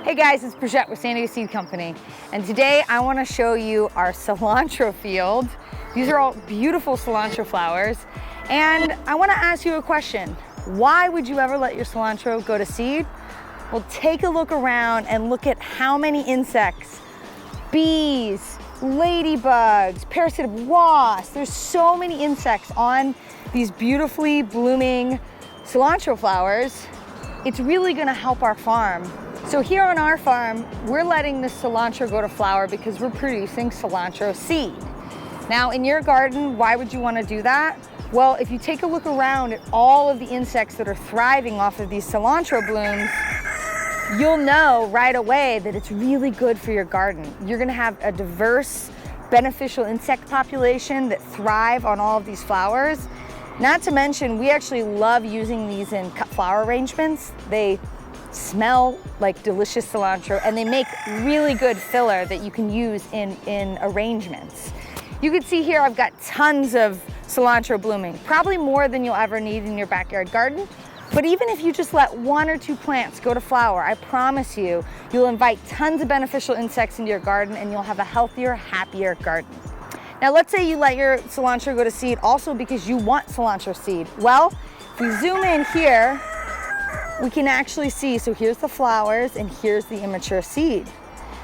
Hey guys, it's Brigitte with San Diego Seed Company, and today I want to show you our cilantro field. These are all beautiful cilantro flowers, and I want to ask you a question. Why would you ever let your cilantro go to seed? Well, take a look around and look at how many insects, bees, ladybugs, parasitic wasps. There's so many insects on these beautifully blooming cilantro flowers. It's really going to help our farm. So here on our farm, we're letting the cilantro go to flower because we're producing cilantro seed. Now in your garden, why would you want to do that? Well, if you take a look around at all of the insects that are thriving off of these cilantro blooms, you'll know right away that it's really good for your garden. You're going to have a diverse, beneficial insect population that thrive on all of these flowers. Not to mention, we actually love using these in cut flower arrangements. They smell like delicious cilantro, and they make really good filler that you can use in arrangements. You can see here I've got tons of cilantro blooming, probably more than you'll ever need in your backyard garden. But even if you just let 1 or 2 plants go to flower, I promise you, you'll invite tons of beneficial insects into your garden and you'll have a healthier, happier garden. Now let's say you let your cilantro go to seed also because you want cilantro seed. Well, if we zoom in here, we can actually see, so here's the flowers and here's the immature seed.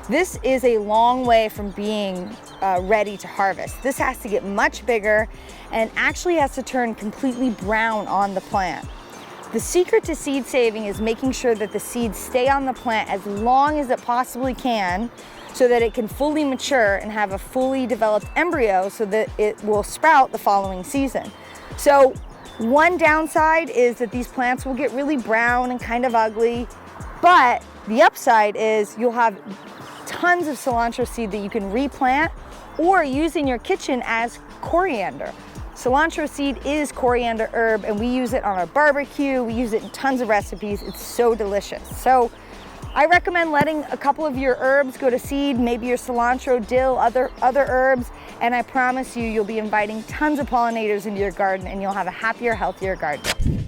This is a long way from being ready to harvest. This has to get much bigger and actually has to turn completely brown on the plant. The secret to seed saving is making sure that the seeds stay on the plant as long as it possibly can so that it can fully mature and have a fully developed embryo so that it will sprout the following season. So one downside is that these plants will get really brown and kind of ugly, but the upside is you'll have tons of cilantro seed that you can replant or use in your kitchen as coriander. Cilantro seed is coriander herb, and we use it on our barbecue. We use it in tons of recipes. It's so delicious. So I recommend letting a couple of your herbs go to seed, maybe your cilantro, dill, other herbs, and I promise you, you'll be inviting tons of pollinators into your garden and you'll have a happier, healthier garden.